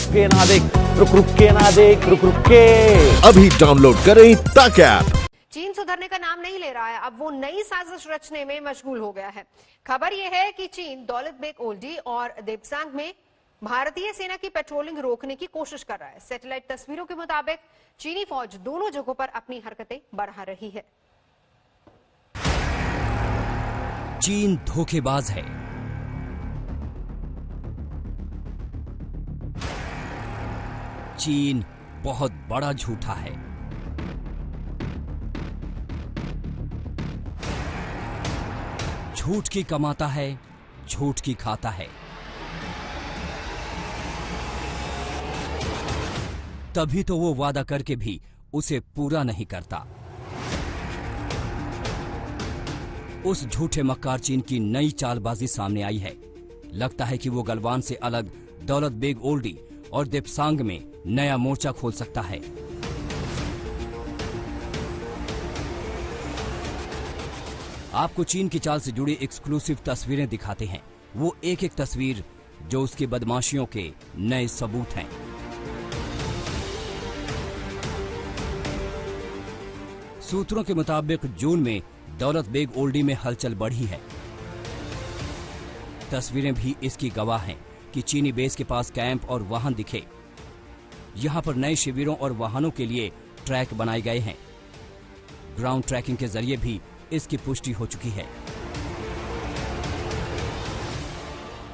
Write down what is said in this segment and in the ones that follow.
के ना देख, रुक रुक के ना देख, रुक रुक के। अभी डाउनलोड करें तक ऐप। चीन सुधरने का नाम नहीं ले रहा है, अब वो नई साजिश रचने में मशगूल हो गया है। खबर यह है कि चीन दौलत बेग ओल्डी और देपसांग में भारतीय सेना की पेट्रोलिंग रोकने की कोशिश कर रहा है। सैटेलाइट तस्वीरों के मुताबिक चीनी फौज दोनों जगहों पर अपनी हरकतें बढ़ा रही है। चीन धोखेबाज है। चीन बहुत बड़ा झूठा है। झूठ की कमाता है, झूठ की खाता है। तभी तो वो वादा करके भी उसे पूरा नहीं करता। उस झूठे मक्कार चीन की नई चालबाजी सामने आई है। लगता है कि वो गलवान से अलग दौलत बेग ओल्डी और देपसांग में नया मोर्चा खोल सकता है। आपको चीन की चाल से जुड़ी एक्सक्लूसिव तस्वीरें दिखाते हैं। वो एक एक तस्वीर जो उसकी बदमाशियों के नए सबूत हैं। सूत्रों के मुताबिक जून में दौलत बेग ओल्डी में हलचल बढ़ी है। तस्वीरें भी इसकी गवाह हैं कि चीनी बेस के पास कैंप और वाहन दिखे। यहां पर नए शिविरों और वाहनों के लिए ट्रैक बनाए गए हैं। ग्राउंड ट्रैकिंग के जरिए भी इसकी पुष्टि हो चुकी है।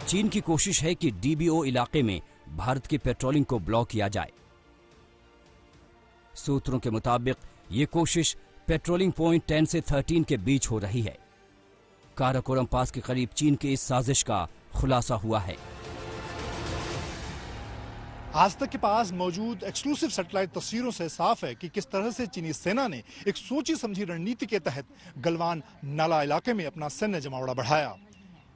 चीन की कोशिश है कि डीबीओ इलाके में भारत की पेट्रोलिंग को ब्लॉक किया जाए। सूत्रों के मुताबिक ये कोशिश पेट्रोलिंग पॉइंट 10 से 13 के बीच हो रही है। काराकोरम पास के करीब चीन की इस साजिश का खुलासा हुआ है। आज तक के पास मौजूद एक्सक्लूसिव सैटेलाइट तस्वीरों से साफ है कि किस तरह से चीनी सेना ने एक सोची समझी रणनीति के तहत गलवान नाला इलाके में अपना सैन्य जमावड़ा बढ़ाया।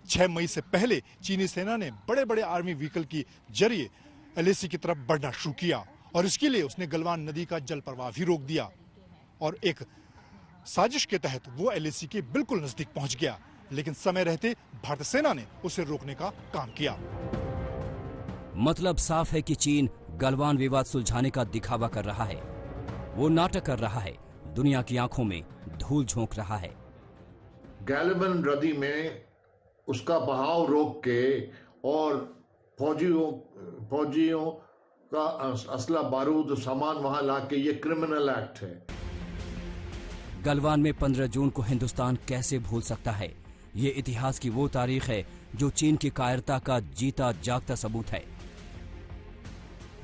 6 मई से पहले चीनी सेना ने बड़े बड़े आर्मी व्हीकल की जरिए एलएसी की तरफ बढ़ना शुरू किया और इसके लिए उसने गलवान नदी का जल प्रवाह भी रोक दिया और एक साजिश के तहत वो एलएसी के बिल्कुल नजदीक पहुंच गया। लेकिन समय रहते भारतीय सेना ने उसे रोकने का काम किया। मतलब साफ है कि चीन गलवान विवाद सुलझाने का दिखावा कर रहा है। वो नाटक कर रहा है, दुनिया की आंखों में धूल झोंक रहा है। गैलवन नदी में उसका बहाव रोक के और फौजियों का असला बारूद सामान वहां लाके ये क्रिमिनल एक्ट है। गलवान में 15 जून को हिंदुस्तान कैसे भूल सकता है? ये इतिहास की वो तारीख है जो चीन की कायरता का जीता जागता सबूत है।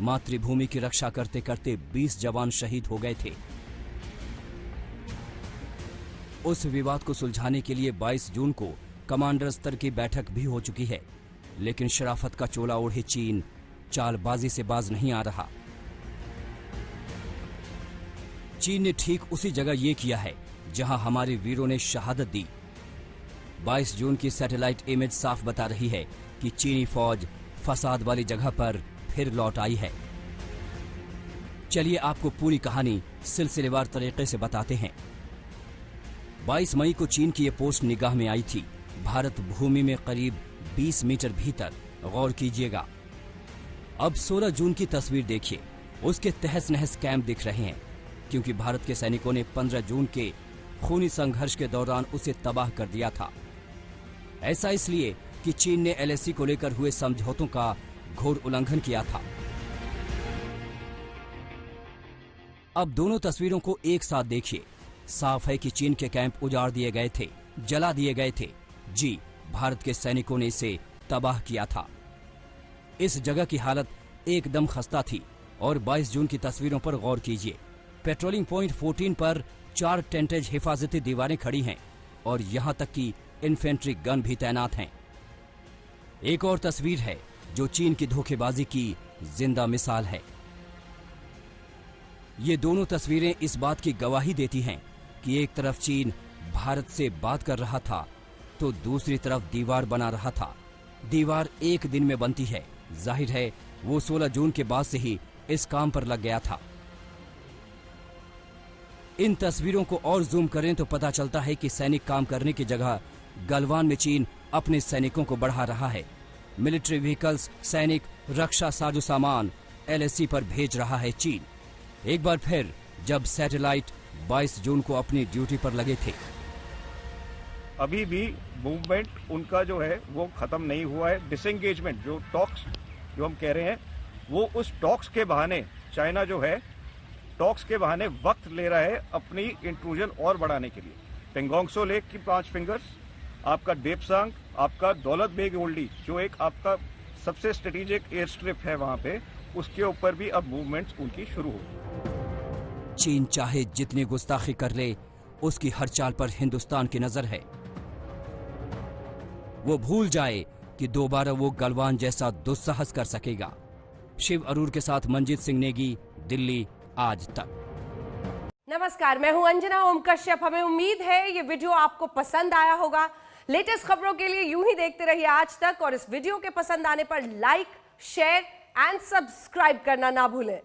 मातृभूमि की रक्षा करते करते 20 जवान शहीद हो गए थे। उस विवाद को सुलझाने के लिए 22 जून को कमांडर स्तर की बैठक भी हो चुकी है। लेकिन शराफत का चोला ओढ़े चीन चालबाजी से बाज नहीं आ रहा। चीन ने ठीक उसी जगह ये किया है जहां हमारे वीरों ने शहादत दी। 22 जून की सैटेलाइट इमेज साफ बता रही है कि चीनी फौज फसाद वाली जगह पर फिर लौट आई है। चलिए आपको पूरी कहानी सिलसिलेवार तरीके से बताते हैं। 22 मई को चीन की ये पोस्ट निगाह में आई थी। भारत भूमि में करीब 20 मीटर भीतर। गौर कीजिएगा। अब 16 जून की तस्वीर देखिए। उसके तहस नहस कैंप दिख रहे हैं क्योंकि भारत के सैनिकों ने 15 जून के खूनी संघर्ष के दौरान उसे तबाह कर दिया था। ऐसा इसलिए कि चीन ने एलएसी को लेकर हुए समझौतों का घोर उल्लंघन किया था। अब दोनों तस्वीरों को एक साथ देखिए। साफ है कि चीन के कैंप उजाड़ दिए गए थे, जला दिए गए थे। जी, भारत के सैनिकों ने इसे तबाह किया था। इस जगह की हालत एकदम खस्ता थी। और 22 जून की तस्वीरों पर गौर कीजिए। पेट्रोलिंग पॉइंट 14 पर 4 टेंटेज हिफाजती दीवारें खड़ी हैं और यहां तक कि इन्फेंट्री गन भी तैनात हैं। एक और तस्वीर है जो चीन की धोखेबाजी की जिंदा मिसाल है। ये दोनों तस्वीरें इस बात की गवाही देती हैं कि एक तरफ चीन भारत से बात कर रहा था तो दूसरी तरफ दीवार बना रहा था। दीवार एक दिन में बनती है। जाहिर है वो 16 जून के बाद से ही इस काम पर लग गया था। इन तस्वीरों को और जूम करें तो पता चलता है कि सैनिक काम करने की जगह गलवान में चीन अपने सैनिकों को बढ़ा रहा है। मिलिट्री व्हीकल्स, सैनिक, रक्षा साजो सामान LAC पर भेज रहा है चीन। एक बार फिर जब सैटेलाइट 22 जून को अपनी ड्यूटी पर लगे थे। अभी भी मूवमेंट उनका जो है वो खत्म नहीं हुआ है। डिसएंगेजमेंट जो टॉक्स जो हम कह रहे हैं, वो उस टॉक्स के बहाने चाइना जो है टॉक्स के बहाने वक्त ले रहा है अपनी इंट्रूजन और बढ़ाने के लिए। पेंगोंगसो लेक की 5 फिंगर्स, आपका देपसांग, आपका दौलत बेग ओल्डी जो एक आपका सबसे स्ट्रेटेजिक एयर स्ट्रिप है वहां पे, उसके ऊपर भी अब मूवमेंट्स उनकी शुरू हो। चीन चाहे जितनी गुस्ताखी कर ले, उसकी हर चाल पर हिंदुस्तान की नजर है। वो भूल जाए कि दोबारा वो गलवान जैसा दुस्साहस कर सकेगा। शिव अरूर के साथ मंजीत सिंह नेगी, दिल्ली आज तक। नमस्कार, मैं हूं अंजना ओम कश्यप। हमें उम्मीद है ये वीडियो आपको पसंद आया होगा। लेटेस्ट खबरों के लिए यूं ही देखते रहिए आज तक, और इस वीडियो के पसंद आने पर लाइक, शेयर एंड सब्सक्राइब करना ना भूलें।